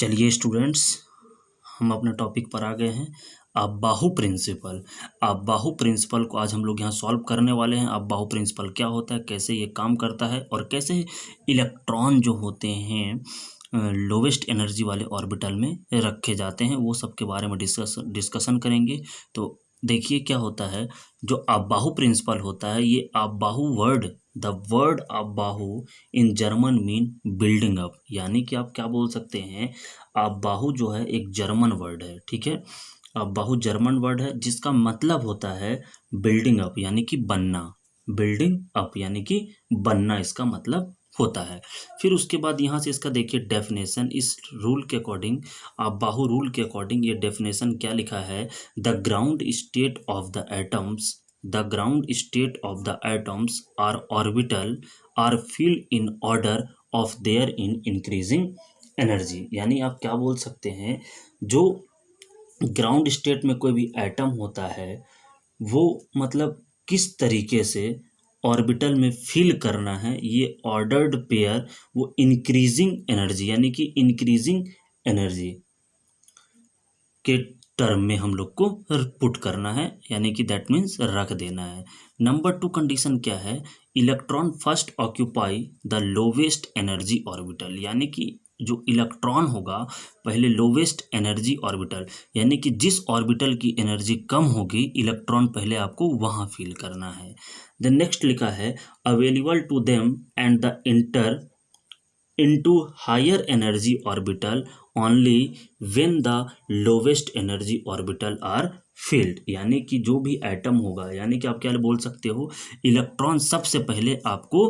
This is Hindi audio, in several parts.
चलिए स्टूडेंट्स, हम अपने टॉपिक पर आ गए हैं। अबाहु प्रिंसिपल। अबाहु प्रिंसिपल को आज हम लोग यहाँ सॉल्व करने वाले हैं। अबाहु प्रिंसिपल क्या होता है, कैसे ये काम करता है और कैसे इलेक्ट्रॉन जो होते हैं लोवेस्ट एनर्जी वाले ऑर्बिटल में रखे जाते हैं, वो सब के बारे में डिस्कशन करेंगे। तो देखिए क्या होता है, जो अबाहु प्रिंसिपल होता है, ये अबाहु वर्ड, द वर्ड अबाहु in German mean building up, यानी कि आप क्या बोल सकते हैं, अबाहु जो है एक जर्मन वर्ड है, ठीक है। अबाहु जर्मन वर्ड है जिसका मतलब होता है बिल्डिंग अप यानी कि बनना, बिल्डिंग अप यानी कि बनना इसका मतलब होता है। फिर उसके बाद यहाँ से इसका देखिए डेफिनेशन, इस रूल के अकॉर्डिंग, अबाहु रूल के अकॉर्डिंग ये डेफिनेशन क्या लिखा है, the ground state of the atoms, the ground state of the atoms are orbital are filled in order of their in increasing energy. यानी आप क्या बोल सकते हैं, जो ग्राउंड स्टेट में कोई भी एटम होता है वो मतलब किस तरीके से ऑर्बिटल में फिल करना है, ये ऑर्डर्ड पेयर वो इंक्रीजिंग एनर्जी यानी कि इंक्रीजिंग एनर्जी के टर्म में हम लोग को पुट करना है, यानी कि दैट मीन्स रख देना है। नंबर 2 कंडीशन क्या है, electron first occupy the lowest energy orbital, यानी कि जो इलेक्ट्रॉन होगा पहले लोवेस्ट एनर्जी ऑर्बिटल, यानी कि जिस ऑर्बिटल की एनर्जी कम होगी इलेक्ट्रॉन पहले आपको वहां फील करना है। देन नेक्स्ट लिखा है available to them and the inter into higher energy orbital only when the lowest energy orbital are filled, यानी कि जो भी एटम होगा, यानी कि आप क्या बोल सकते हो, इलेक्ट्रॉन सबसे पहले आपको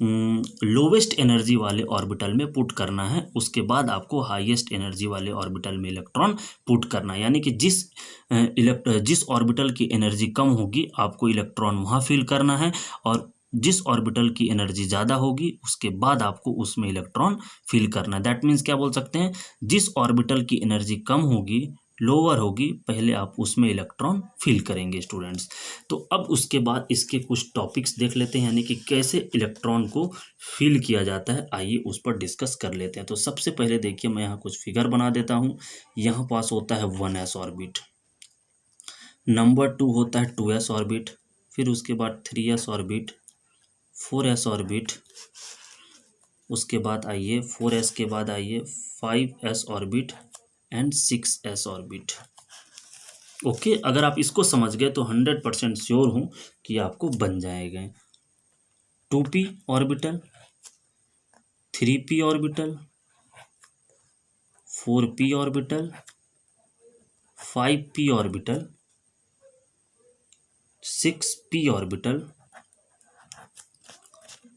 लोवेस्ट एनर्जी वाले ऑर्बिटल में पुट करना है, उसके बाद आपको हाईएस्ट एनर्जी वाले ऑर्बिटल में इलेक्ट्रॉन पुट करना है। यानी कि जिस ऑर्बिटल की एनर्जी कम होगी आपको इलेक्ट्रॉन वहाँ फिल करना है, और जिस ऑर्बिटल की एनर्जी ज़्यादा होगी उसके बाद आपको उसमें इलेक्ट्रॉन फिल करना है। दैट मीन्स क्या बोल सकते हैं, जिस ऑर्बिटल की एनर्जी कम होगी, लोअर होगी, पहले आप उसमें इलेक्ट्रॉन फिल करेंगे स्टूडेंट्स। तो अब उसके बाद इसके कुछ टॉपिक्स देख लेते हैं, यानी कि कैसे इलेक्ट्रॉन को फिल किया जाता है, आइए उस पर डिस्कस कर लेते हैं। तो सबसे पहले देखिए मैं यहाँ कुछ फिगर बना देता हूँ। यहाँ पास होता है 1s ऑर्बिट, नंबर 2 होता है 2s ऑर्बिट, फिर उसके बाद 3s ऑर्बिट, 4s ऑर्बिट, उसके बाद आइए 4s के बाद आइए 5s orbit and 6s orbit. Okay, अगर आप इसको समझ गए तो 100% श्योर हूं कि आपको बन जाएंगे 2p orbital, 3p orbital, 4p orbital, 5p orbital, 6p orbital,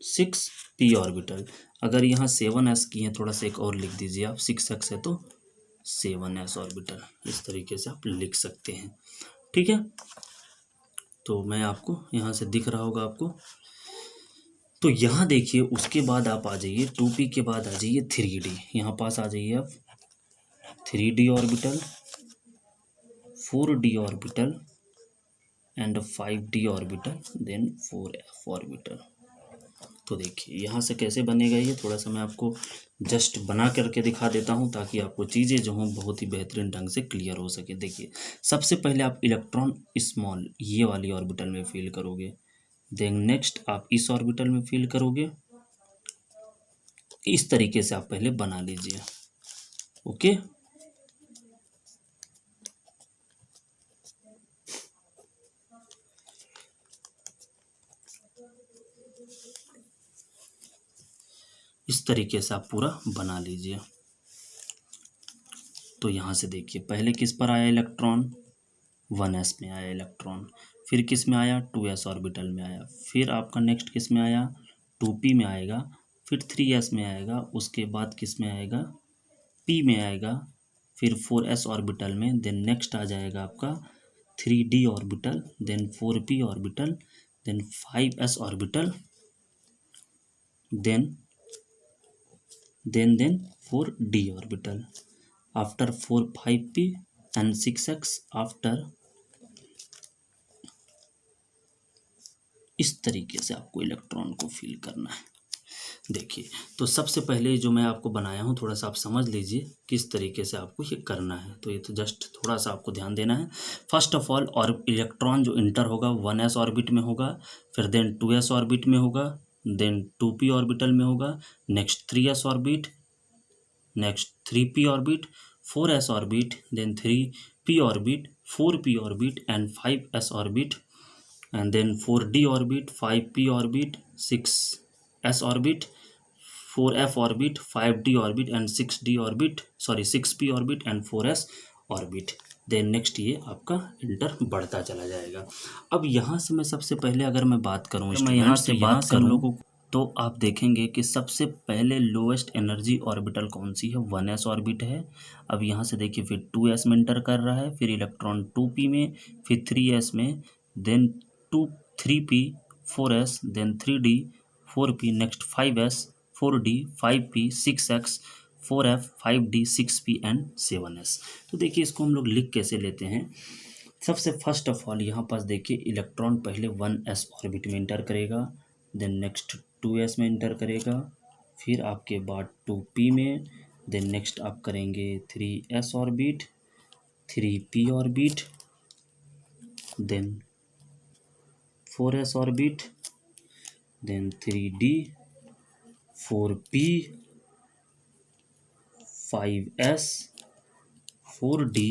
6p orbital. अगर यहाँ 7s की है, थोड़ा सा एक और लिख दीजिए आप, 6x है तो 7s ऑर्बिटल, इस तरीके से आप लिख सकते हैं, ठीक है। तो मैं आपको यहाँ से दिख रहा होगा आपको। तो यहाँ देखिए उसके बाद आप आ जाइए 2p के बाद आ जाइए 3d, यहाँ पास आ जाइए आप 3d orbital, 4d orbital and 5d orbital, then 4f orbital. तो देखिए यहाँ से कैसे बनेगा, ये थोड़ा सा मैं आपको जस्ट बना करके दिखा देता हूँ ताकि आपको चीज़ें जो हों बहुत ही बेहतरीन ढंग से क्लियर हो सके। देखिए सबसे पहले आप इलेक्ट्रॉन स्मॉल ये वाली ऑर्बिटल में फील करोगे, देन नेक्स्ट आप इस ऑर्बिटल में फील करोगे, इस तरीके से आप पहले बना लीजिए। ओके, इस तरीके से आप पूरा बना लीजिए। तो यहाँ से देखिए पहले किस पर आया इलेक्ट्रॉन, 1s में आया इलेक्ट्रॉन, फिर किस में आया 2s ऑर्बिटल में आया, फिर आपका नेक्स्ट किस में आया 2p में आएगा, फिर 3s में आएगा, उसके बाद किस में आएगा p में आएगा, फिर 4s ऑर्बिटल में, देन नेक्स्ट आ जाएगा आपका 3d orbital, then 4p orbital, then 5s orbital, then 4d orbital, after 4 5p and 6x after. इस तरीके से आपको इलेक्ट्रॉन को फिल करना है। देखिए, तो सबसे पहले जो मैं आपको बनाया हूँ थोड़ा सा आप समझ लीजिए किस तरीके से आपको ये करना है। तो ये तो जस्ट थोड़ा सा आपको ध्यान देना है। फर्स्ट ऑफ ऑल और इलेक्ट्रॉन जो इंटर होगा 1s ऑर्बिट में होगा, फिर देन 2s ऑर्बिट में होगा, देन 2p ऑर्बिटल में होगा, next 3s orbit, next 3p orbit, 4s orbit, then 3p orbit, 4p orbit and 5s orbit, and then 4d orbit, 5p orbit, 6s orbit, 4f orbit, 5d orbit and 6d orbit, sorry 6p orbit and 4s orbit। Then next ये आपका इंटर बढ़ता चला जाएगा। अब यहाँ से मैं सबसे पहले अगर मैं बात करूँ, मैं यहाँ से बात करूँ लोगों, तो आप देखेंगे कि सबसे पहले लोएस्ट एनर्जी ऑर्बिटल कौन सी है, 1s ऑर्बिट है। अब यहाँ से देखिए फिर 2s में इंटर कर रहा है, फिर इलेक्ट्रॉन 2p में, फिर 3s में, then 3p, 4s, then 3d, 4p, next 5s, 4d, 5p, 6x, 4f, 5d, 6p and 7s। तो देखिए इसको हम लोग लिख कैसे लेते हैं। सबसे फर्स्ट ऑफ ऑल यहाँ पास देखिए इलेक्ट्रॉन पहले 1s ऑर्बिट में इंटर करेगा, देन नेक्स्ट 2s में इंटर करेगा, फिर आपके बाद 2p में, देन नेक्स्ट आप करेंगे 3s orbit, 3p orbit, then 4s orbit, then 3d, 4p, 5s, 4d,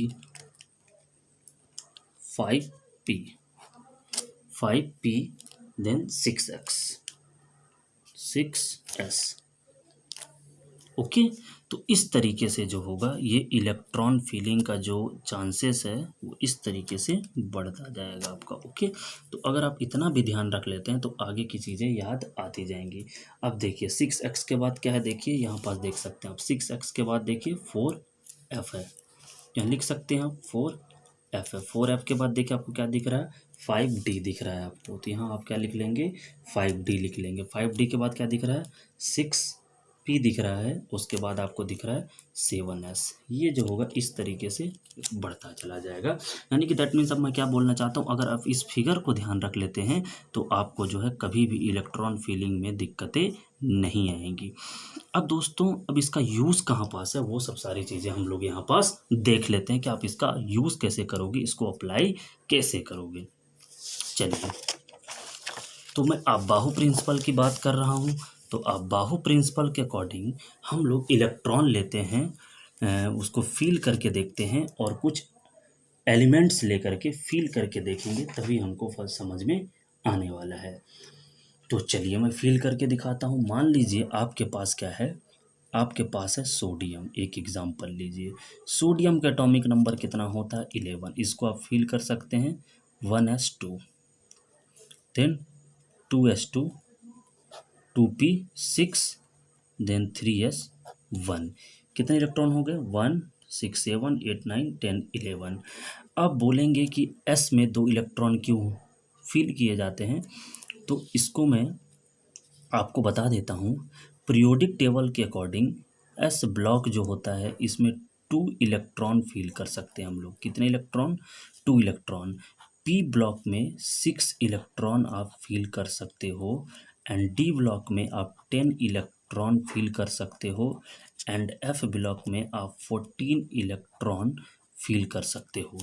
5p, then 6x, 6s। Okay, तो इस तरीके से जो होगा ये इलेक्ट्रॉन फीलिंग का जो चांसेस है वो इस तरीके से बढ़ता जाएगा आपका। ओके, तो अगर आप इतना भी ध्यान रख लेते हैं तो आगे की चीज़ें याद आती जाएंगी। अब देखिए 6x के बाद क्या है, देखिए यहाँ पास देख सकते हैं आप 6x के बाद देखिए 4f है, यहाँ लिख सकते हैं आप 4f है। 4f के बाद देखिए आपको क्या दिख रहा है, 5d दिख रहा है आपको, तो यहाँ आप क्या लिख लेंगे, 5d लिख लेंगे। 5d के बाद क्या दिख रहा है, 6p दिख रहा है, उसके बाद आपको दिख रहा है 7s। ये जो होगा इस तरीके से बढ़ता चला जाएगा। यानी कि दैट मीन्स अब मैं क्या बोलना चाहता हूँ, अगर आप इस फिगर को ध्यान रख लेते हैं तो आपको जो है कभी भी इलेक्ट्रॉन फीलिंग में दिक्कतें नहीं आएंगी। अब दोस्तों अब इसका यूज़ कहाँ पास है वो सब सारी चीज़ें हम लोग यहाँ पास देख लेते हैं कि आप इसका यूज़ कैसे करोगे, इसको अप्लाई कैसे करोगे। चलिए, तो मैं अबाहु प्रिंसिपल की बात कर रहा हूँ। तो अबाहु प्रिंसिपल के अकॉर्डिंग हम लोग इलेक्ट्रॉन लेते हैं, उसको फील करके देखते हैं और कुछ एलिमेंट्स लेकर के फील करके देखेंगे, तभी हमको फल समझ में आने वाला है। तो चलिए मैं फील करके दिखाता हूँ। मान लीजिए आपके पास क्या है, आपके पास है सोडियम। एक एग्जांपल लीजिए, सोडियम का एटॉमिक नंबर कितना होता है, 11। इसको आप फील कर सकते हैं 1s2, then 2s2, 2p 6, then 3s1। कितने इलेक्ट्रॉन हो गए, 1 6 7 8 9 10 11। अब बोलेंगे कि s में 2 इलेक्ट्रॉन क्यों फील किए जाते हैं, तो इसको मैं आपको बता देता हूँ। पीरियोडिक टेबल के अकॉर्डिंग एस ब्लॉक जो होता है इसमें 2 इलेक्ट्रॉन फील कर सकते हैं हम लोग। कितने इलेक्ट्रॉन, 2 इलेक्ट्रॉन। पी ब्लॉक में 6 इलेक्ट्रॉन आप फील कर सकते हो एंड डी ब्लॉक में आप 10 इलेक्ट्रॉन फील कर सकते हो एंड एफ ब्लॉक में आप 14 इलेक्ट्रॉन फील कर सकते हो।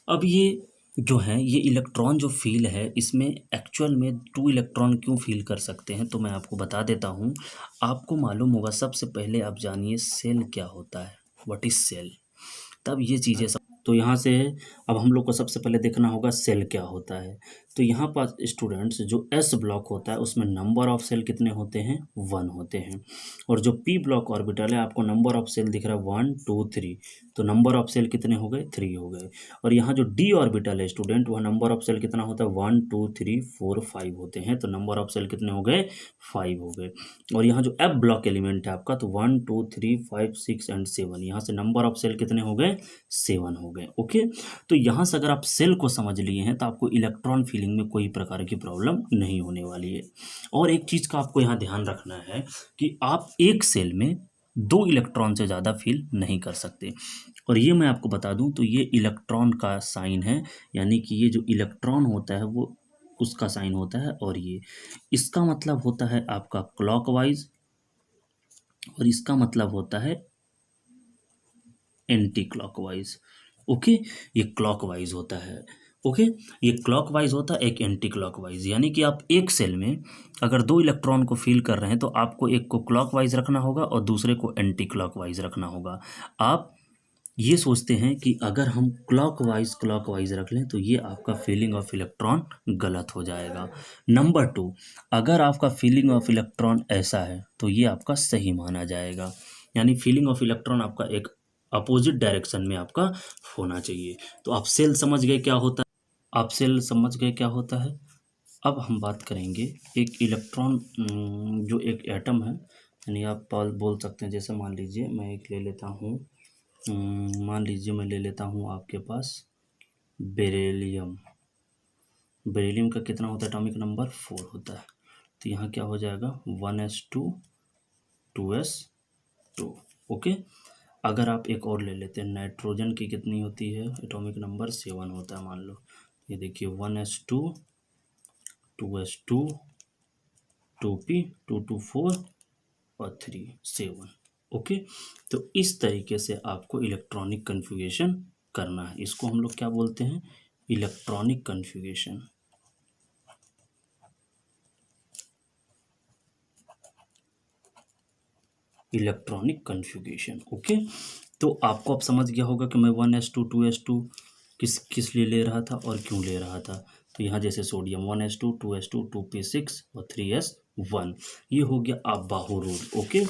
अब ये जो है ये इलेक्ट्रॉन जो फील है इसमें एक्चुअल में 2 इलेक्ट्रॉन क्यों फील कर सकते हैं, तो मैं आपको बता देता हूँ। आपको मालूम होगा, सबसे पहले आप जानिए सेल क्या होता है, व्हाट इज सेल, तब ये चीज़ें सब। तो यहाँ से अब हम लोग को सबसे पहले देखना होगा सेल क्या होता है। तो यहाँ पर स्टूडेंट्स जो एस ब्लॉक होता है उसमें नंबर ऑफ सेल कितने होते हैं, 1 होते हैं। और जो पी ब्लॉक ऑर्बिटल है आपको नंबर ऑफ सेल दिख रहा है 1 2 3, तो नंबर ऑफ सेल कितने हो गए, 3 हो गए। और यहाँ जो डी ऑर्बिटल है स्टूडेंट, वह नंबर ऑफ सेल कितना होता है, 1 2 3 4 5 होते हैं, तो नंबर ऑफ सेल कितने हो गए, 5 हो गए। और यहाँ जो एफ ब्लॉक एलिमेंट है आपका, तो 1 2 3 5 6 एंड 7, यहाँ से नंबर ऑफ सेल कितने हो गए, 7 हो गए। ओके, तो यहाँ से अगर आप सेल को समझ लिए हैं तो आपको इलेक्ट्रॉन फीलिंग में कोई प्रकार की प्रॉब्लम नहीं होने वाली है। और एक चीज़ का आपको यहाँ ध्यान रखना है कि आप एक सेल में 2 इलेक्ट्रॉन से ज़्यादा फील नहीं कर सकते। और ये मैं आपको बता दूं तो ये इलेक्ट्रॉन का साइन है, यानी कि ये जो इलेक्ट्रॉन होता है वो उसका साइन होता है, और ये इसका मतलब होता है आपका क्लॉकवाइज, और इसका मतलब होता है एंटी क्लॉकवाइज। ओके, ये क्लॉकवाइज होता है। ओके, ये क्लॉकवाइज होता है, एक एंटी क्लॉकवाइज, यानी कि आप एक सेल में अगर दो इलेक्ट्रॉन को फील कर रहे हैं तो आपको एक को क्लॉकवाइज रखना होगा और दूसरे को एंटी क्लॉकवाइज रखना होगा। आप ये सोचते हैं कि अगर हम क्लॉकवाइज क्लॉकवाइज रख लें तो ये आपका फीलिंग ऑफ इलेक्ट्रॉन गलत हो जाएगा। नंबर 2, अगर आपका फीलिंग ऑफ इलेक्ट्रॉन ऐसा है तो ये आपका सही माना जाएगा, यानी फीलिंग ऑफ इलेक्ट्रॉन आपका एक अपोजिट डायरेक्शन में आपका होना चाहिए। तो आप सेल समझ गए क्या होता है, आप सेल समझ गए क्या होता है। अब हम बात करेंगे एक इलेक्ट्रॉन, जो एक एटम है, यानी आप बोल सकते हैं, जैसे मान लीजिए मैं एक ले लेता हूँ, मान लीजिए मैं ले लेता हूँ आपके पास बेरिलियम। बेरिलियम का कितना होता है, एटॉमिक नंबर 4 होता है। तो यहाँ क्या हो जाएगा 1s2 2s2। ओके, अगर आप एक और ले लेते हैं, नाइट्रोजन की कितनी होती है, एटॉमिक नंबर 7 होता है। मान लो ये देखिए 1s2 2s2 2p 224 और 3 7। ओके, तो इस तरीके से आपको इलेक्ट्रॉनिक कन्फ्यूगेशन करना है। इसको हम लोग क्या बोलते हैं, electronic configuration. Electronic configuration. Okay, तो आपको अब समझ गया होगा कि मैं 1s2 2s2 किस लिए ले रहा था और क्यों ले रहा था। तो यहाँ जैसे सोडियम 1s2 2s2 2p6 और 3s1, ये हो गया आप बाहु रूल। ओके,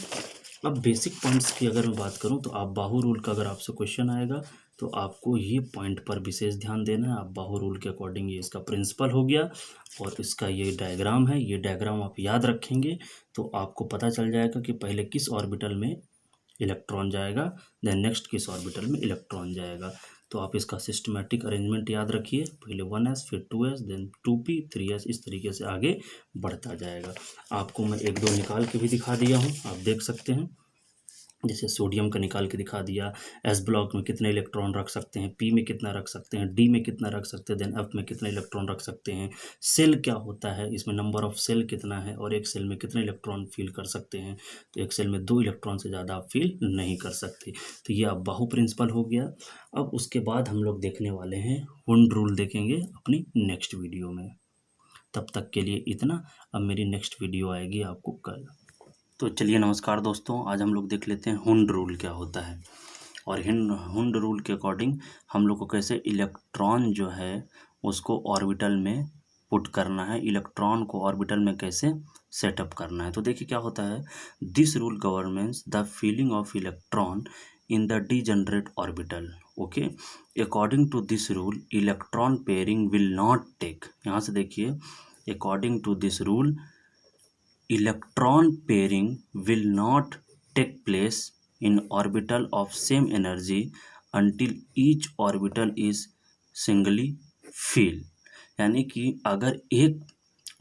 अब बेसिक पॉइंट्स की अगर मैं बात करूँ तो आप बाहु रूल का अगर आपसे क्वेश्चन आएगा तो आपको ये पॉइंट पर विशेष ध्यान देना है। आप बाहु रूल के अकॉर्डिंग, ये इसका प्रिंसिपल हो गया और इसका ये डायग्राम है, ये डायग्राम आप याद रखेंगे तो आपको पता चल जाएगा कि पहले किस ऑर्बिटल में इलेक्ट्रॉन जाएगा, देन नेक्स्ट किस ऑर्बिटल में इलेक्ट्रॉन जाएगा। तो आप इसका सिस्टमेटिक अरेंजमेंट याद रखिए, पहले 1s फिर 2s देन 2p 3s, इस तरीके से आगे बढ़ता जाएगा। आपको मैं एक दो निकाल के भी दिखा दिया हूँ, आप देख सकते हैं। जैसे सोडियम का निकाल के दिखा दिया, एस ब्लॉक में कितने इलेक्ट्रॉन रख सकते हैं, पी में कितना रख सकते हैं, डी में कितना रख सकते हैं, देन एफ में कितने इलेक्ट्रॉन रख सकते हैं। सेल क्या होता है, इसमें नंबर ऑफ सेल कितना है और एक सेल में कितने इलेक्ट्रॉन फील कर सकते हैं। तो एक सेल में 2 इलेक्ट्रॉन से ज़्यादा आप फील नहीं कर सकते। तो ये अब बाहु प्रिंसिपल हो गया। अब उसके बाद हम लोग देखने वाले हैं वुंड रूल, देखेंगे अपनी नेक्स्ट वीडियो में। तब तक के लिए इतना। अब मेरी नेक्स्ट वीडियो आएगी आपको कल। तो चलिए नमस्कार दोस्तों, आज हम लोग देख लेते हैं हुंड रूल क्या होता है, और हुंड रूल के अकॉर्डिंग हम लोग को कैसे इलेक्ट्रॉन जो है उसको ऑर्बिटल में पुट करना है, इलेक्ट्रॉन को ऑर्बिटल में कैसे सेटअप करना है। तो देखिए क्या होता है, this rule governments the filling of electron in the degenerate orbital. Okay, according to this rule electron pairing will not take, यहाँ से देखिए, according to this rule electron pairing will not take place in orbital of same energy until each orbital is singly filled। यानी कि अगर एक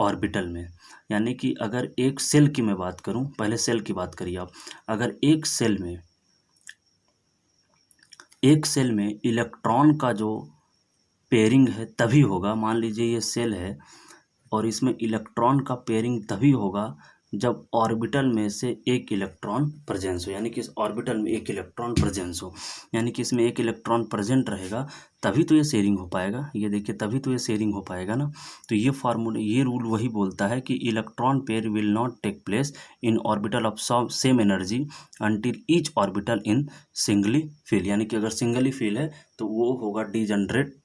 ऑर्बिटल में, यानी कि अगर एक सेल की मैं बात करूं, पहले सेल की बात करिए आप, अगर एक सेल में इलेक्ट्रॉन का जो पेयरिंग है तभी होगा, मान लीजिए ये सेल है और इसमें इलेक्ट्रॉन का पेयरिंग तभी होगा जब ऑर्बिटल में से एक इलेक्ट्रॉन प्रेजेंस हो, यानी कि इस ऑर्बिटल में एक इलेक्ट्रॉन प्रेजेंस हो, यानी कि इसमें एक इलेक्ट्रॉन प्रेजेंट रहेगा तभी तो ये शेयरिंग हो पाएगा। ये देखिए तभी तो ये शेयरिंग हो पाएगा ना। तो ये फार्मूला, ये रूल वही बोलता है कि electron pair will not take place in orbital of same energy until each orbital in singly fill, यानी कि अगर सिंगली फिल है तो वो होगा डीजनरेट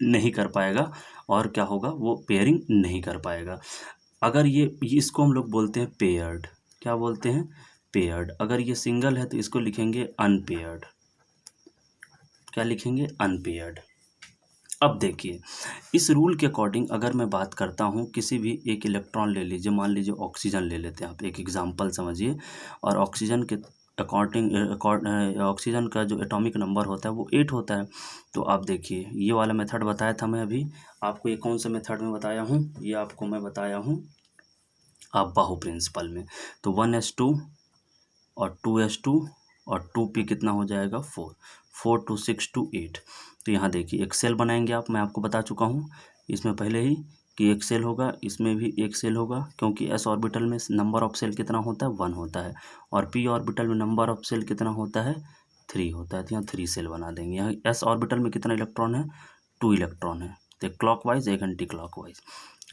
नहीं कर पाएगा और क्या होगा, वो पेयरिंग नहीं कर पाएगा। अगर ये इसको हम लोग बोलते हैं पेयर्ड, क्या बोलते हैं, पेयर्ड। अगर ये सिंगल है तो इसको लिखेंगे अनपेयर्ड, क्या लिखेंगे, अनपेयर्ड। अब देखिए इस रूल के अकॉर्डिंग अगर मैं बात करता हूँ, किसी भी एक इलेक्ट्रॉन ले लीजिए, मान लीजिए ऑक्सीजन ले लेते हैं, आप एक एग्जांपल समझिए, और ऑक्सीजन के ऑक्सीजन का जो एटॉमिक नंबर होता है वो 8 होता है। तो आप देखिए ये वाला मेथड बताया था मैं अभी आपको, ये कौन से मेथड में बताया हूँ, ये आपको मैं बताया हूँ आप बाहु प्रिंसिपल में। तो 1s2 और 2s2 और 2p कितना हो जाएगा 4 4 2 6 2 8। तो यहाँ देखिए एक सेल बनाएंगे आप, मैं आपको बता चुका हूँ, इसमें पहले ही कि एक सेल होगा, इसमें भी एक सेल होगा, क्योंकि s ऑर्बिटल में नंबर ऑफ सेल कितना होता है, 1 होता है, और p ऑर्बिटल में नंबर ऑफ सेल कितना होता है, 3 होता है। तो यहाँ 3 सेल बना देंगे। यहाँ s ऑर्बिटल में कितना इलेक्ट्रॉन है, 2 इलेक्ट्रॉन है, तो एक क्लॉकवाइज एक एंटी क्लॉकवाइज।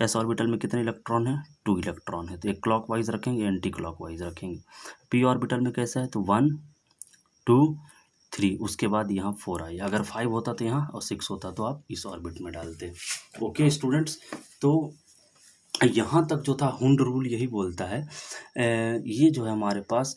s ऑर्बिटल में कितने इलेक्ट्रॉन है, 2 इलेक्ट्रॉन है, तो एक क्लॉकवाइज रखेंगे, एंटी क्लॉकवाइज रखेंगे। p ऑर्बिटल में कैसा है, तो 1 2 3, उसके बाद यहाँ 4 आई। अगर 5 होता तो यहाँ, और 6 होता तो आप इस ऑर्बिट में डालते। ओके स्टूडेंट्स, तो यहाँ तक जो था हुंड रूल यही बोलता है, ये जो है हमारे पास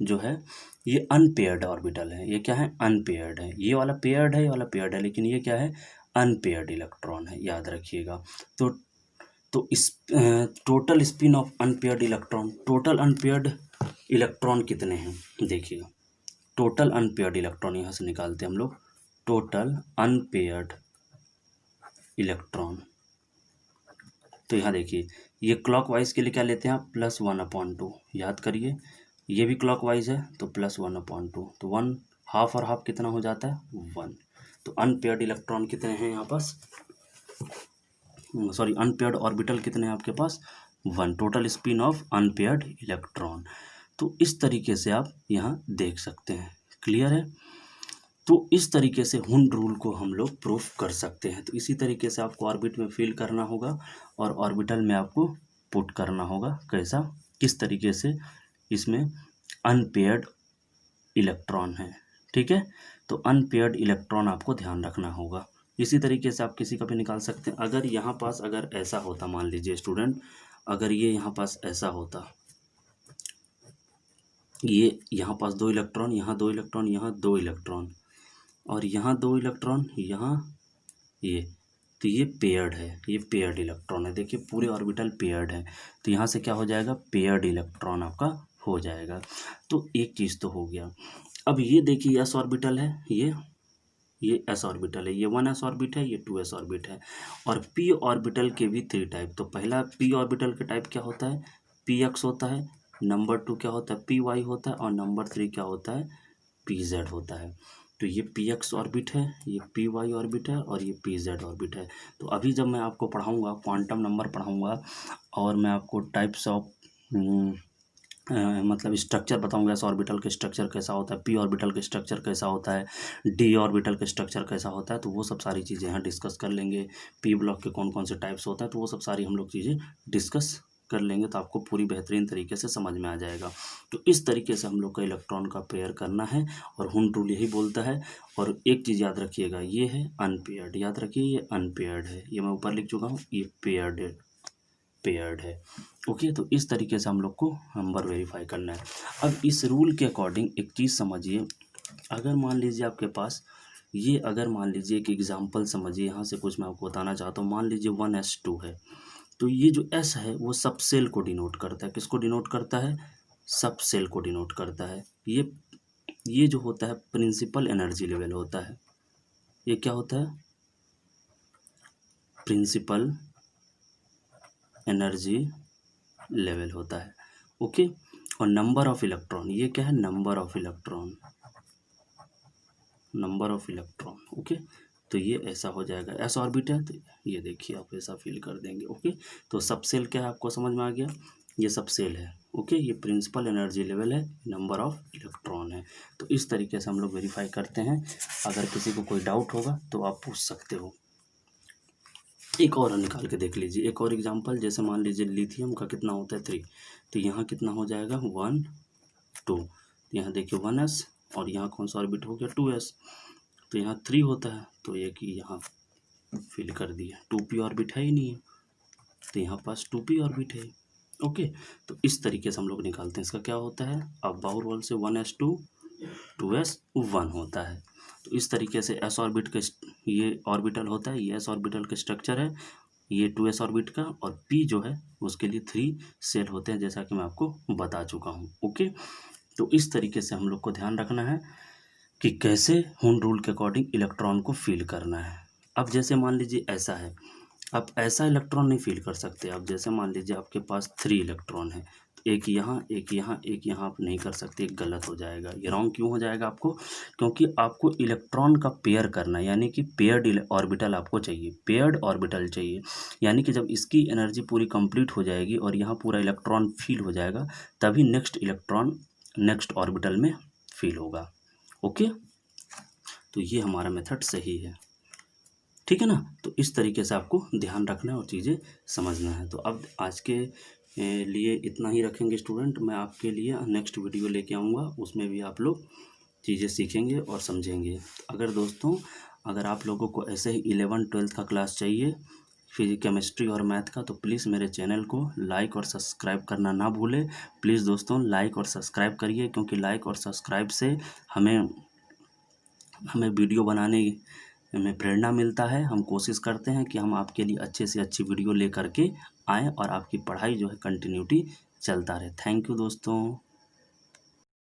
जो है ये अनपेयर्ड ऑर्बिटल है। ये क्या है, अनपेयर्ड है। ये वाला पेयर्ड है, ये वाला पेयर्ड है, लेकिन ये क्या है, अनपेयर्ड इलेक्ट्रॉन है, याद रखिएगा। तो इस total spin off unpaired electron, total unpaired electron कितने हैं, देखिएगा। टोटल अनपेयर्ड इलेक्ट्रॉन यहाँ से निकालते हैं हम लोग, टोटल अनपेयर्ड इलेक्ट्रॉन। तो यहाँ देखिए, ये क्लॉकवाइज के लिए क्या लेते हैं आप, +1/2, याद करिए। ये भी क्लॉकवाइज है तो +1/2, तो 1 हाफ और हाफ कितना हो जाता है, 1। तो अनपेयर्ड इलेक्ट्रॉन कितने हैं यहाँ पास, सॉरी अनपेयर्ड ऑर्बिटल कितने हैं आपके पास, 1। Total spin off unpaired electron. तो इस तरीके से आप यहाँ देख सकते हैं, क्लियर है। तो इस तरीके से हुंड रूल को हम लोग प्रूफ कर सकते हैं। तो इसी तरीके से आपको ऑर्बिट में फिल करना होगा और ऑर्बिटल में आपको पुट करना होगा। कैसा, किस तरीके से, इसमें अनपेयर्ड इलेक्ट्रॉन है, ठीक है। तो अनपेयर्ड इलेक्ट्रॉन आपको ध्यान रखना होगा। इसी तरीके से आप किसी का भी निकाल सकते हैं। अगर यहाँ पास अगर ऐसा होता, मान लीजिए स्टूडेंट, अगर ये यहाँ पास ऐसा होता, ये यहाँ पास 2 इलेक्ट्रॉन, यहाँ 2 इलेक्ट्रॉन, यहाँ 2 इलेक्ट्रॉन, और यहाँ 2 इलेक्ट्रॉन, यहाँ ये, तो ये पेयर्ड है, ये पेयर्ड इलेक्ट्रॉन है। देखिए पूरे ऑर्बिटल पेयर्ड है, तो यहाँ से क्या हो जाएगा, पेयर्ड इलेक्ट्रॉन आपका हो जाएगा। तो एक चीज़ तो हो गया। अब ये देखिए s ऑर्बिटल है, ये s ऑर्बिटल है, ये 1s ऑर्बिट है, ये 2s ऑर्बिट है, और p ऑर्बिटल के भी 3 टाइप। तो पहला p ऑर्बिटल का टाइप क्या होता है, px होता है, नंबर 2 क्या होता है, py होता है, और नंबर 3 क्या होता है, pz होता है। तो ये px ऑर्बिट है, ये py ऑर्बिट है, और ये pz ऑर्बिट है। तो अभी जब मैं आपको पढ़ाऊंगा, क्वांटम नंबर पढ़ाऊंगा, और मैं आपको टाइप्स ऑफ मतलब स्ट्रक्चर बताऊंगा, एस ऑर्बिटल का स्ट्रक्चर कैसा होता है, पी ऑर्बिटल का स्ट्रक्चर कैसा होता है, डी ऑर्बिटल का स्ट्रक्चर कैसा होता है, तो वो सब सारी चीज़ें यहाँ डिस्कस कर लेंगे। पी ब्लॉक के कौन कौन से टाइप्स होता है, तो वो सब सारी हम लोग चीज़ें डिस्कस कर लेंगे, तो आपको पूरी बेहतरीन तरीके से समझ में आ जाएगा। तो इस तरीके से हम लोग का इलेक्ट्रॉन का पेयर करना है, और हुंड रूल यही बोलता है। और एक चीज़ याद रखिएगा, ये है अनपेयर्ड, याद रखिए ये अनपेयर्ड है, ये मैं ऊपर लिख चुका हूँ, ये पेयर्ड है। ओके, तो इस तरीके से हम लोग को नंबर वेरीफाई करना है। अब इस रूल के अकॉर्डिंग एक चीज़ समझिए, अगर मान लीजिए आपके पास ये, अगर मान लीजिए एक एग्जांपल समझिए, यहाँ से कुछ मैं आपको बताना चाहता हूँ। मान लीजिए 1s2 है, तो ये जो s है वो सब सेल को डिनोट करता है। किसको डिनोट करता है, सब सेल को डिनोट करता है। ये जो होता है प्रिंसिपल एनर्जी लेवल होता है। ये क्या होता है, प्रिंसिपल एनर्जी लेवल होता है। ओके, और नंबर ऑफ इलेक्ट्रॉन, ये क्या है, number of electron, number of electron. Okay, तो ये ऐसा हो जाएगा, एस ऑर्बिट है, तो ये देखिए आप ऐसा फील कर देंगे। ओके, तो सब सेल क्या है, आपको समझ में आ गया, ये सब सेल है। ओके, ये प्रिंसिपल एनर्जी लेवल है, नंबर ऑफ इलेक्ट्रॉन है। तो इस तरीके से हम लोग वेरीफाई करते हैं। अगर किसी को कोई डाउट होगा तो आप पूछ सकते हो। एक और निकाल के देख लीजिए, एक और एग्जांपल, जैसे मान लीजिए लिथियम का कितना होता है, 3, तो यहाँ कितना हो जाएगा, 1 2, यहाँ देखिए 1s, और यहाँ कौन सा ऑर्बिट हो गया, 2s, तो यहाँ 3 होता है, तो एक ही यहाँ फिल कर दिया। 2p ऑर्बिट है ही नहीं है, तो यहाँ पास 2p ऑर्बिट है। ओके, तो इस तरीके से हम लोग निकालते हैं। इसका क्या होता है, अब बाउर रोल से 1s2 2s 1 होता है। तो इस तरीके से s ऑर्बिट का ये ऑर्बिटल होता है, ये s ऑर्बिटल का स्ट्रक्चर है, ये 2s ऑर्बिट का, और p जो है उसके लिए 3 सेल होते हैं, जैसा कि मैं आपको बता चुका हूँ। ओके, तो इस तरीके से हम लोग को ध्यान रखना है कि कैसे हुंड रूल के अकॉर्डिंग इलेक्ट्रॉन को फील करना है। अब जैसे मान लीजिए ऐसा है, आप ऐसा इलेक्ट्रॉन नहीं फील कर सकते। अब जैसे मान लीजिए आपके पास 3 इलेक्ट्रॉन है, तो एक यहाँ, एक यहाँ, एक यहाँ आप नहीं कर सकते, गलत हो जाएगा। ये रॉन्ग क्यों हो जाएगा आपको? क्योंकि आपको इलेक्ट्रॉन का पेयर करना है, यानी कि पेयर्ड ऑर्बिटल आपको चाहिए, पेयर्ड ऑर्बिटल चाहिए। यानी कि जब इसकी एनर्जी पूरी कंप्लीट हो जाएगी और यहाँ पूरा इलेक्ट्रॉन फिल हो जाएगा, तभी नेक्स्ट इलेक्ट्रॉन नेक्स्ट ऑर्बिटल में फिल होगा। ओके, तो ये हमारा मेथड सही है, ठीक है ना। तो इस तरीके से आपको ध्यान रखना है और चीज़ें समझना है। तो अब आज के लिए इतना ही रखेंगे स्टूडेंट। मैं आपके लिए नेक्स्ट वीडियो लेके आऊँगा, उसमें भी आप लोग चीज़ें सीखेंगे और समझेंगे। अगर दोस्तों, अगर आप लोगों को ऐसे ही 11th-12th का क्लास चाहिए फिजिक्स, केमिस्ट्री और मैथ का, तो प्लीज़ मेरे चैनल को लाइक और सब्सक्राइब करना ना भूलें। प्लीज़ दोस्तों लाइक और सब्सक्राइब करिए, क्योंकि लाइक और सब्सक्राइब से हमें वीडियो बनाने में प्रेरणा मिलता है। हम कोशिश करते हैं कि हम आपके लिए अच्छे से अच्छी वीडियो लेकर के आएँ और आपकी पढ़ाई जो है कंटिन्यूटी चलता रहे। थैंक यू दोस्तों।